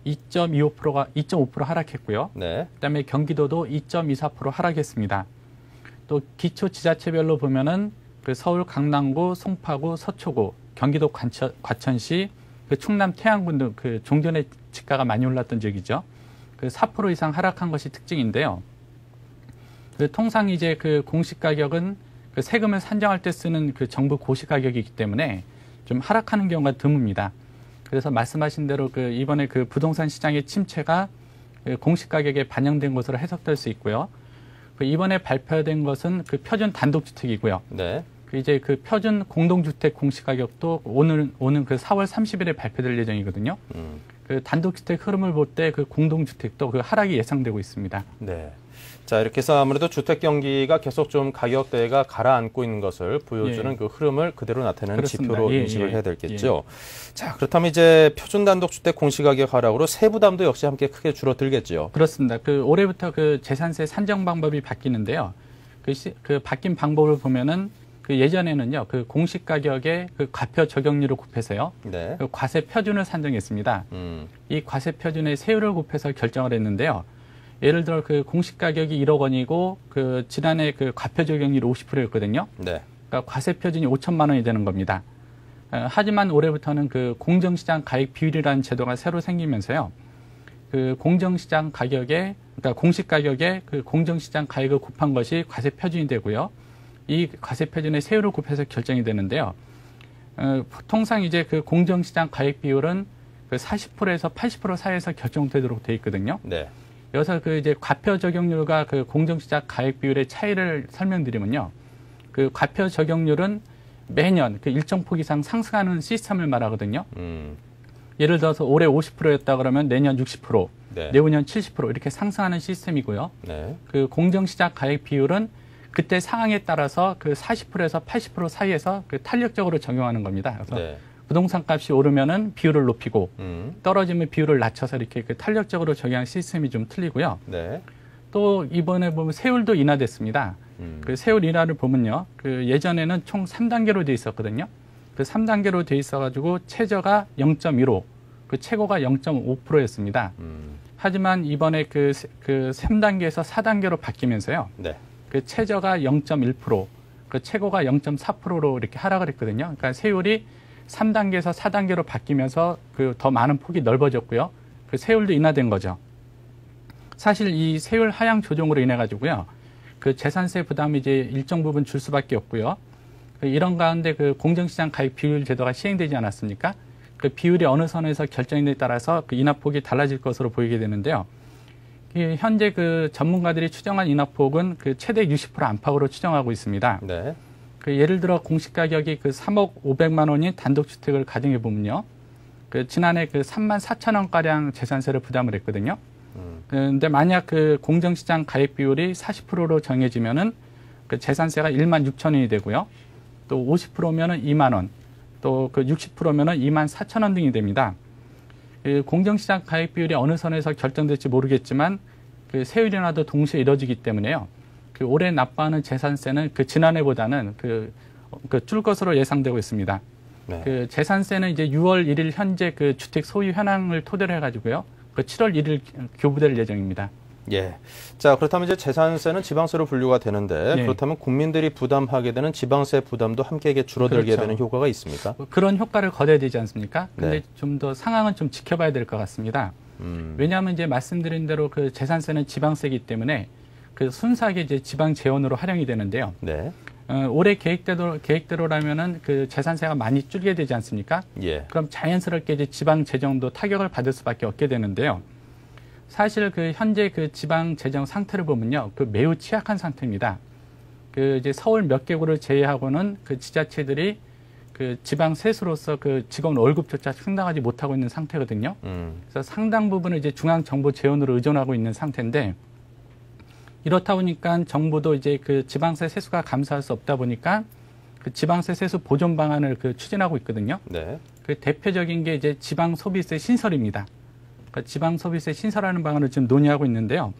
2.5% 하락했고요. 네. 그다음에 경기도도 2.24% 하락했습니다. 또 기초지자체별로 보면은 그 서울 강남구, 송파구, 서초구, 경기도 과천시, 그 충남 태안군 등 그 종전의 집가가 많이 올랐던 지역이죠. 그 4% 이상 하락한 것이 특징인데요. 그 통상 이제 그 공시 가격은 그 세금을 산정할 때 쓰는 그 정부 고시 가격이기 때문에 좀 하락하는 경우가 드뭅니다. 그래서 말씀하신 대로 그 이번에 그 부동산 시장의 침체가 그 공시 가격에 반영된 것으로 해석될 수 있고요. 그 이번에 발표된 것은 그 표준 단독주택이고요. 네. 그 이제 그 표준 공동주택 공시 가격도 오는 그 4월 30일에 발표될 예정이거든요. 그 단독주택 흐름을 볼 때 그 공동주택도 그 하락이 예상되고 있습니다. 네. 자, 이렇게 해서 아무래도 주택 경기가 계속 좀 가격대가 가라앉고 있는 것을 보여주는 예. 그 흐름을 그대로 나타내는 그렇습니다. 지표로 예, 인식을 예. 해야 되겠죠. 자, 그렇다면 이제 표준 단독주택 공시가격 하락으로 세부담도 역시 함께 크게 줄어들겠죠. 그렇습니다. 그 올해부터 그 재산세 산정 방법이 바뀌는데요. 그 바뀐 방법을 보면은 그 예전에는요, 그 공시 가격에 그 과표 적용률을 곱해서요, 네. 그 과세 표준을 산정했습니다. 이 과세 표준의 세율을 곱해서 결정을 했는데요. 예를 들어 그 공시 가격이 1억 원이고 그 지난해 그 과표 적용률이 50%였거든요. 네. 그러니까 과세 표준이 5천만 원이 되는 겁니다. 하지만 올해부터는 그 공정시장 가액 비율이라는 제도가 새로 생기면서요. 그 공정시장 가격에, 그러니까 공시 가격에 그 공정시장 가액을 곱한 것이 과세 표준이 되고요. 이 과세 표준의 세율을 곱해서 결정이 되는데요. 통상 이제 그 공정시장 가액 비율은 그 40%에서 80% 사이에서 결정되도록 돼 있거든요. 네. 여기서 그 이제 과표 적용률과 그 공정시장 가액 비율의 차이를 설명드리면요. 그 과표 적용률은 매년 그 일정 폭 이상 상승하는 시스템을 말하거든요. 예를 들어서 올해 50%였다 그러면 내년 60%, 네. 내후년 70% 이렇게 상승하는 시스템이고요. 네. 그 공정시장 가액 비율은 그때 상황에 따라서 그 40%에서 80% 사이에서 그 탄력적으로 적용하는 겁니다. 그래서 네. 부동산 값이 오르면은 비율을 높이고 떨어지면 비율을 낮춰서 이렇게 그 탄력적으로 적용하는 시스템이 좀 틀리고요. 네. 또 이번에 보면 세율도 인하됐습니다. 그 세율 인하를 보면요. 그 예전에는 총 3단계로 돼 있었거든요. 그 3단계로 돼 있어가지고 최저가 0.15, 그 최고가 0.5%였습니다. 하지만 이번에 그 3단계에서 4단계로 바뀌면서요. 네. 그 최저가 0.1%, 그 최고가 0.4%로 이렇게 하락을 했거든요. 그러니까 세율이 3단계에서 4단계로 바뀌면서 그 더 많은 폭이 넓어졌고요. 그 세율도 인하된 거죠. 사실 이 세율 하향 조정으로 인해 가지고요. 그 재산세 부담이 이제 일정 부분 줄 수밖에 없고요. 이런 가운데 그 공정시장 가입 비율 제도가 시행되지 않았습니까? 그 비율이 어느 선에서 결정에 따라서 그 인하폭이 달라질 것으로 보이게 되는데요. 현재 그 전문가들이 추정한 인하폭은 그 최대 60% 안팎으로 추정하고 있습니다. 네. 그 예를 들어 공시 가격이 그 3억 500만 원인 단독주택을 가정해 보면요. 그 지난해 그 3만 4천 원 가량 재산세를 부담을 했거든요. 그런데 만약 그 공정시장 가입 비율이 40%로 정해지면은 그 재산세가 1만 6천 원이 되고요. 또 50%면은 2만 원, 또 그 60%면은 2만 4천 원 등이 됩니다. 그 공정시장 가입 비율이 어느 선에서 결정될지 모르겠지만 그 세율 인하도 동시에 이뤄지기 때문에요. 그 올해 납부하는 재산세는 그 지난해보다는 줄 것으로 예상되고 있습니다. 네. 그 재산세는 이제 6월 1일 현재 그 주택 소유 현황을 토대로 해가지고요. 그 7월 1일 교부될 예정입니다. 예. 자, 그렇다면 이제 재산세는 지방세로 분류가 되는데 네. 그렇다면 국민들이 부담하게 되는 지방세 부담도 함께 줄어들게 그렇죠. 되는 효과가 있습니까? 그런 효과를 거둬야 되지 않습니까? 근데 네. 좀 더 상황은 좀 지켜봐야 될 것 같습니다. 왜냐하면 이제 말씀드린 대로 그 재산세는 지방세이기 때문에 그 순수하게 이제 지방 재원으로 활용이 되는데요. 네. 올해 계획대로라면은 그 재산세가 많이 줄게 되지 않습니까? 예. 그럼 자연스럽게 이제 지방 재정도 타격을 받을 수밖에 없게 되는데요. 사실 그 현재 그 지방 재정 상태를 보면요, 그 매우 취약한 상태입니다. 그 이제 서울 몇 개구를 제외하고는 그 지자체들이 그 지방 세수로서 그 직원 월급조차 충당하지 못하고 있는 상태거든요. 그래서 상당 부분을 이제 중앙 정부 재원으로 의존하고 있는 상태인데, 이렇다 보니까 정부도 이제 그 지방세 세수가 감소할 수 없다 보니까 그 지방세 세수 보존 방안을 그 추진하고 있거든요. 네. 그 대표적인 게 이제 지방 소비세 신설입니다. 그러니까 지방 소비세 신설하는 방안을 지금 논의하고 있는데요.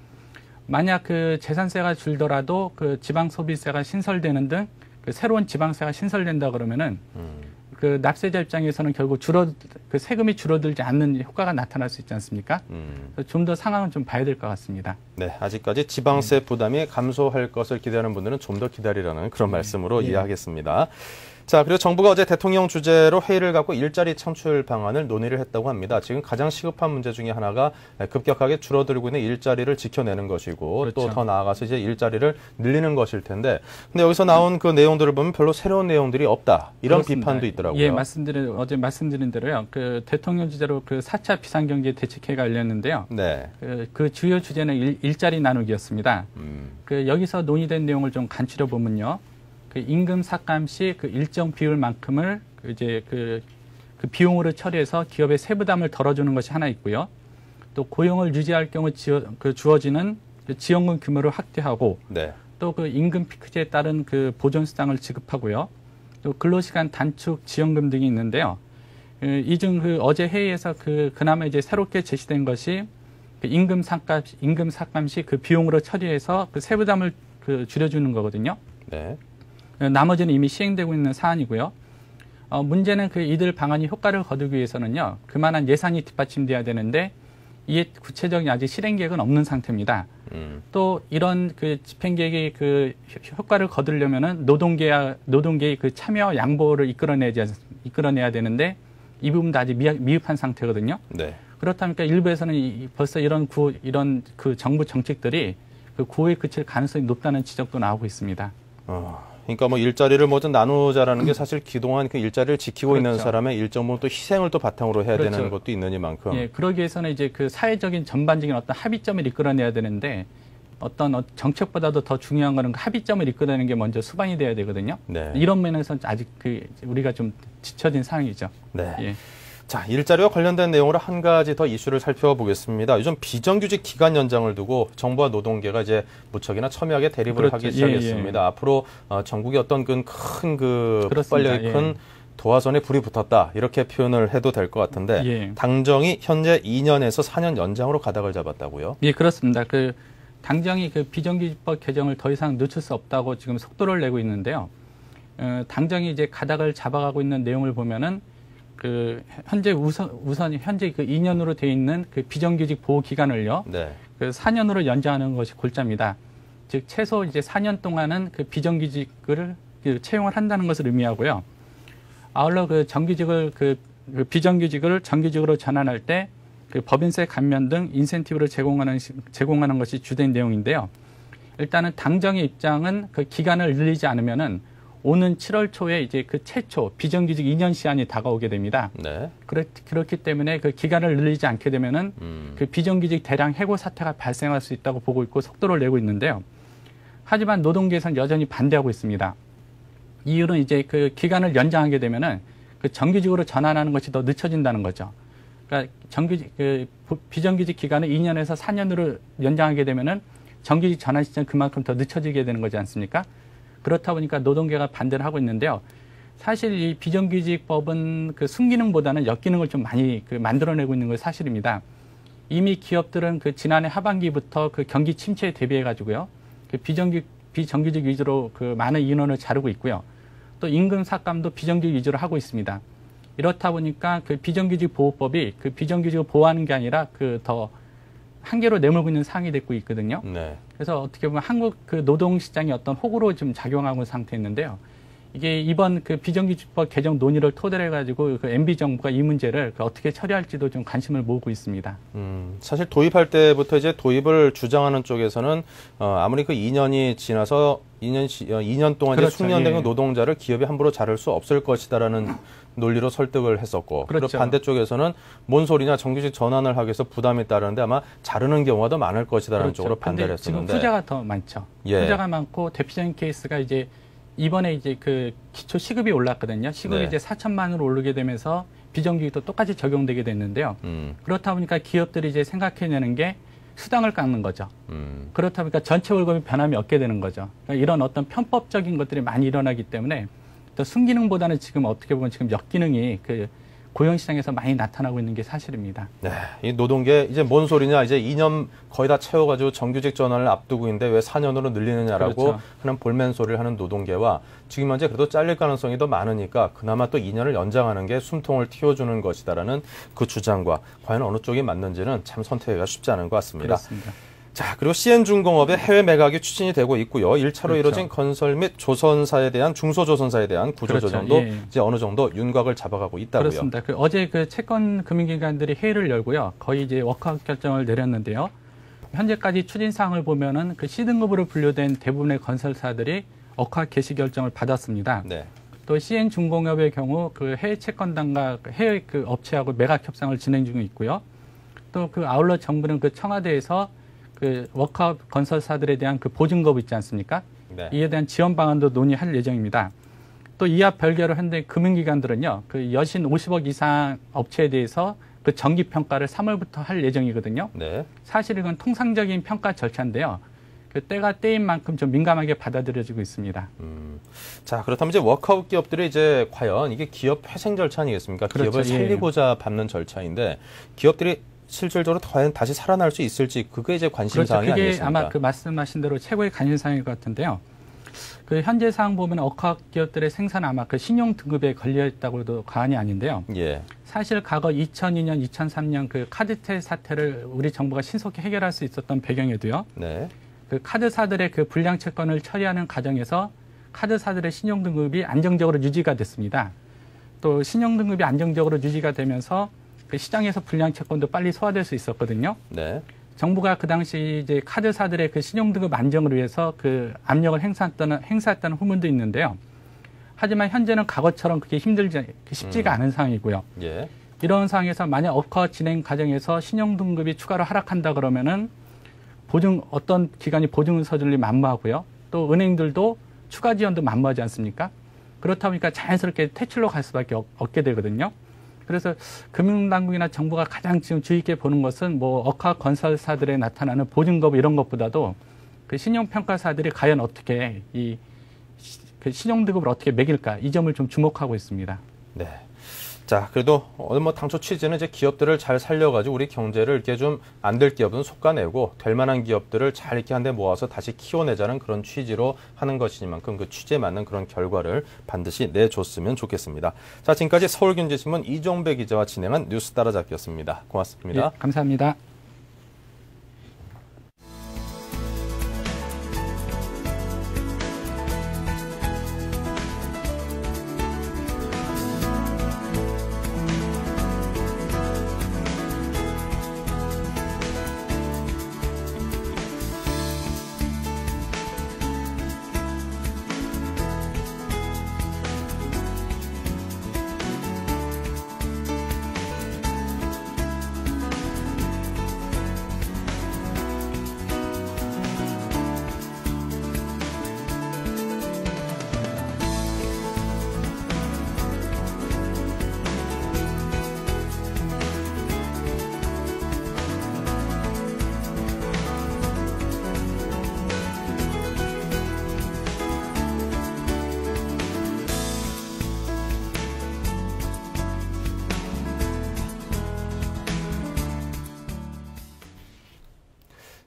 만약 그 재산세가 줄더라도 그 지방 소비세가 신설되는 등 그 새로운 지방세가 신설된다 그러면은 그 납세자 입장에서는 결국 그 세금이 줄어들지 않는 효과가 나타날 수 있지 않습니까? 좀 더 상황은 좀 봐야 될 것 같습니다. 네, 아직까지 지방세 부담이 감소할 것을 기대하는 분들은 좀 더 기다리라는 그런 말씀으로 이해하겠습니다. 자, 그리고 정부가 어제 대통령 주재로 회의를 갖고 일자리 창출 방안을 논의를 했다고 합니다. 지금 가장 시급한 문제 중에 하나가 급격하게 줄어들고 있는 일자리를 지켜내는 것이고 그렇죠. 또 더 나아가서 이제 일자리를 늘리는 것일 텐데, 근데 여기서 나온 그 내용들을 보면 별로 새로운 내용들이 없다, 이런 그렇습니다. 비판도 있더라고요. 예, 어제 말씀드린 대로요. 그 대통령 주재로 그 4차 비상경제 대책회의가 열렸는데요. 네. 그 주요 주제는 일자리 나누기였습니다. 그 여기서 논의된 내용을 좀 간추려 보면요. 그 임금 삭감 시 그 일정 비율만큼을 이제 그 비용으로 처리해서 기업의 세부담을 덜어주는 것이 하나 있고요. 또 고용을 유지할 경우 주어지는 그 지원금 규모를 확대하고, 네. 또 그 임금 피크제에 따른 그 보존 수당을 지급하고요. 또 근로시간 단축 지원금 등이 있는데요. 이 중 그 어제 회의에서 그나마 이제 새롭게 제시된 것이 그 임금 삭감 시 그 비용으로 처리해서 그 세부담을 줄여주는 거거든요. 네. 나머지는 이미 시행되고 있는 사안이고요. 문제는 이들 방안이 효과를 거두기 위해서는요, 그만한 예산이 뒷받침돼야 되는데 이에 구체적인 아직 실행 계획은 없는 상태입니다. 또 이런 그 집행 계획의 그 효과를 거두려면은 노동계의 그 참여 양보를 이끌어내야 되는데 이 부분도 아직 미흡한 상태거든요. 네. 그렇다 보니까 일부에서는 벌써 이런 그 정부 정책들이 그 구호에 그칠 가능성이 높다는 지적도 나오고 있습니다. 그러니까 뭐 일자리를 뭐든 나누자라는 게 사실 그동안 그 일자리를 지키고 그렇죠. 있는 사람의 일정 부분 또 희생을 또 바탕으로 해야 그렇죠. 되는 것도 있느니만큼. 예, 그러기 위해서는 이제 그 사회적인 전반적인 어떤 합의점을 이끌어내야 되는데, 어떤 정책보다도 더 중요한 거는 그 합의점을 이끌어내는 게 먼저 수반이 돼야 되거든요. 네. 이런 면에서는 아직 우리가 좀 지쳐진 상황이죠. 네. 예. 자, 일자리와 관련된 내용으로 한 가지 더 이슈를 살펴보겠습니다. 요즘 비정규직 기간 연장을 두고 정부와 노동계가 이제 무척이나 첨예하게 대립을 그렇죠. 하기 시작했습니다. 앞으로 전국에 어떤 큰 폭발력이 큰 도화선에 불이 붙었다, 이렇게 표현을 해도 될 것 같은데, 당정이 현재 2년에서 4년 연장으로 가닥을 잡았다고요? 예, 그렇습니다. 당정이 비정규직법 개정을 더 이상 늦출 수 없다고 지금 속도를 내고 있는데요. 당정이 이제 가닥을 잡아가고 있는 내용을 보면은 그 현재 우선 현재 그 2년으로 돼 있는 그 비정규직 보호 기간을요. 네. 그 4년으로 연장하는 것이 골자입니다. 즉 최소 이제 4년 동안은 그 비정규직을 채용을 한다는 것을 의미하고요. 아울러 그 정규직을 그 비정규직을 정규직으로 전환할 때 그 법인세 감면 등 인센티브를 제공하는 것이 주된 내용인데요. 일단은 당정의 입장은 그 기간을 늘리지 않으면은 오는 7월 초에 이제 그 최초 비정규직 2년 시한이 다가오게 됩니다. 네. 그렇기 때문에 그 기간을 늘리지 않게 되면은 그 비정규직 대량 해고 사태가 발생할 수 있다고 보고 있고 속도를 내고 있는데요. 하지만 노동계에서는 여전히 반대하고 있습니다. 이유는 이제 그 기간을 연장하게 되면은 그 정규직으로 전환하는 것이 더 늦춰진다는 거죠. 그러니까 비정규직 기간을 2년에서 4년으로 연장하게 되면은 정규직 전환 시점 그만큼 더 늦춰지게 되는 거지 않습니까? 그렇다 보니까 노동계가 반대를 하고 있는데요. 사실 이 비정규직법은 그 순기능보다는 역기능을 좀 많이 만들어내고 있는 것이 사실입니다. 이미 기업들은 그 지난해 하반기부터 그 경기 침체에 대비해 가지고요. 그 비정규직 위주로 그 많은 인원을 자르고 있고요. 또 임금 삭감도 비정규직 위주로 하고 있습니다. 이렇다 보니까 그 비정규직 보호법이 그 비정규직을 보호하는 게 아니라 그 더 한계로 내몰고 있는 상황이 되고 있거든요. 네. 그래서 어떻게 보면 한국 그 노동 시장이 어떤 호구로 좀 작용하고 있는 상태였는데요. 이게 이번 그 비정규직법 개정 논의를 토대로 해가지고 그 MB 정부가 이 문제를 어떻게 처리할지도 좀 관심을 모으고 있습니다. 사실 도입할 때부터 이제 도입을 주장하는 쪽에서는 아무리 그 2년이 지나서 2년 동안 그렇죠. 이제 숙련된 예. 노동자를 기업이 함부로 자를 수 없을 것이다라는 논리로 설득을 했었고, 그렇죠. 그리고 반대쪽에서는 뭔 소리냐 정규직 전환을 하기 위해서 부담이 따르는데 아마 자르는 경우가 더 많을 것이다라는 그렇죠. 쪽으로 반대를 지금 했었는데 후자가 더 많죠. 예. 후자가 많고 대표적인 케이스가 이제 이번에 이제 그 기초 시급이 올랐거든요. 시급이 네. 이제 4천만 원으로 오르게 되면서 비정규직도 똑같이 적용되게 됐는데요. 그렇다 보니까 기업들이 이제 생각해내는 게 수당을 깎는 거죠. 그렇다 보니까 전체 월급이 변함이 없게 되는 거죠. 그러니까 이런 어떤 편법적인 것들이 많이 일어나기 때문에 또 순기능보다는 지금 어떻게 보면 지금 역기능이 그 고용시장에서 많이 나타나고 있는 게 사실입니다. 네, 이 노동계 이제 뭔 소리냐 이제 2년 거의 다 채워가지고 정규직 전환을 앞두고 있는데 왜 4년으로 늘리느냐라고 그렇죠. 하는 볼멘 소리를 하는 노동계와 지금 현재 그래도 잘릴 가능성이 더 많으니까 그나마 또 2년을 연장하는 게 숨통을 틔워주는 것이다라는 그 주장과 과연 어느 쪽이 맞는지는 참 선택하기가 쉽지 않은 것 같습니다. 그렇습니다. 자, 그리고 CN중공업의 해외 매각이 추진이 되고 있고요. 1차로 그렇죠. 이루어진 건설 및 조선사에 대한 중소조선사에 대한 구조조정도 그렇죠. 예. 이제 어느 정도 윤곽을 잡아가고 있다고요. 그렇습니다. 어제 그 채권 금융기관들이 회의를 열고요. 거의 이제 워크아웃 결정을 내렸는데요. 현재까지 추진 사항을 보면은 그 C등급으로 분류된 대부분의 건설사들이 워크아웃 개시 결정을 받았습니다. 네. 또 CN중공업의 경우 그 해외 채권단과 해외 그 업체하고 매각 협상을 진행 중에 있고요. 또 그 아울러 정부는 그 청와대에서 그 워크아웃 건설사들에 대한 그 보증금 있지 않습니까? 네. 이에 대한 지원 방안도 논의할 예정입니다. 또 이와 별개로 현대 금융기관들은요, 그 여신 50억 이상 업체에 대해서 그 정기 평가를 3월부터 할 예정이거든요. 네. 사실 이건 통상적인 평가 절차인데요. 그 때가 때인 만큼 좀 민감하게 받아들여지고 있습니다. 자, 그렇다면 이제 워크아웃 기업들이 이제 과연 이게 기업 회생 절차 아니겠습니까? 그렇죠. 기업을 예. 살리고자 밟는 절차인데 기업들이 실질적으로 과연 다시 살아날 수 있을지 그게 이제 관심 사항이 그게 아니겠습니까? 아마 그 말씀하신 대로 최고의 관심 사항일 것 같은데요. 그 현재 상황 보면 워크아웃 기업들의 생산 아마 그 신용 등급에 걸려 있다고 해도 과언이 아닌데요. 예. 사실 과거 2002년, 2003년 그 카드텔 사태를 우리 정부가 신속히 해결할 수 있었던 배경에도요. 네. 그 카드사들의 그 불량 채권을 처리하는 과정에서 카드사들의 신용 등급이 안정적으로 유지가 됐습니다. 또 신용 등급이 안정적으로 유지가 되면서 그 시장에서 불량 채권도 빨리 소화될 수 있었거든요. 네. 정부가 그 당시 이제 카드사들의 그 신용 등급 안정을 위해서 그 압력을 행사했다는 후문도 있는데요. 하지만 현재는 과거처럼 그게 쉽지가 않은 상황이고요. 예. 이런 상황에서 만약 워크아웃 진행 과정에서 신용 등급이 추가로 하락한다 그러면은 어떤 기관이 보증 서줄이 만무하고요. 또 은행들도 추가 지원도 만무하지 않습니까? 그렇다 보니까 자연스럽게 퇴출로 갈 수밖에 없게 되거든요. 그래서 금융당국이나 정부가 가장 지금 주의 깊게 보는 것은 뭐 워크아웃 건설사들에 나타나는 보증금 이런 것보다도 그 신용평가사들이 과연 어떻게 그 신용등급을 어떻게 매길까 이 점을 좀 주목하고 있습니다. 네. 자, 그래도 오늘 뭐 당초 취지는 이제 기업들을 잘 살려가지고 우리 경제를 이렇게 좀 안 될 기업은 솎아내고 될 만한 기업들을 잘 이렇게 한데 모아서 다시 키워내자는 그런 취지로 하는 것이니만큼 그 취지에 맞는 그런 결과를 반드시 내줬으면 좋겠습니다. 자, 지금까지 서울경제신문 이종배 기자와 진행한 뉴스 따라잡기였습니다. 고맙습니다. 예, 감사합니다.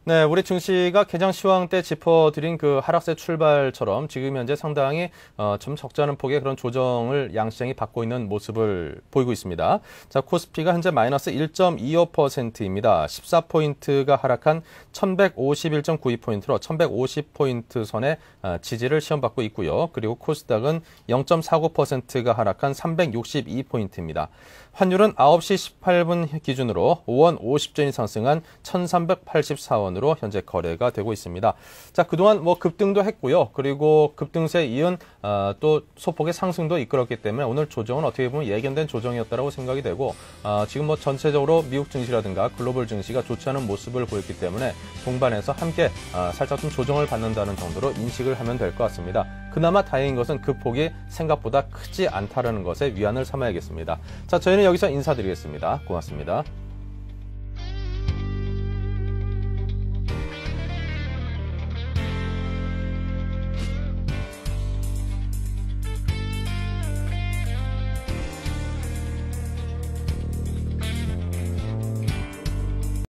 네, 우리 증시가 개장 시황 때 짚어드린 그 하락세 출발처럼 지금 현재 상당히 좀 적지 않은 폭의 그런 조정을 양시장이 받고 있는 모습을 보이고 있습니다. 자, 코스피가 현재 마이너스 1.25%입니다. 14포인트가 하락한 1151.92포인트로 1150포인트 선의 지지를 시험받고 있고요. 그리고 코스닥은 0.49%가 하락한 362포인트입니다. 환율은 9시 18분 기준으로 5원 50전이 상승한 1384원으로 현재 거래가 되고 있습니다. 자, 그동안 뭐 급등도 했고요. 그리고 급등세에 이은 또 소폭의 상승도 이끌었기 때문에 오늘 조정은 어떻게 보면 예견된 조정이었다고 생각이 되고 지금 뭐 전체적으로 미국 증시라든가 글로벌 증시가 좋지 않은 모습을 보였기 때문에 동반해서 함께 살짝 좀 조정을 받는다는 정도로 인식을 하면 될 것 같습니다. 그나마 다행인 것은 그 폭이 생각보다 크지 않다는 것에 위안을 삼아야겠습니다. 자, 저희는 여기서 인사드리겠습니다. 고맙습니다.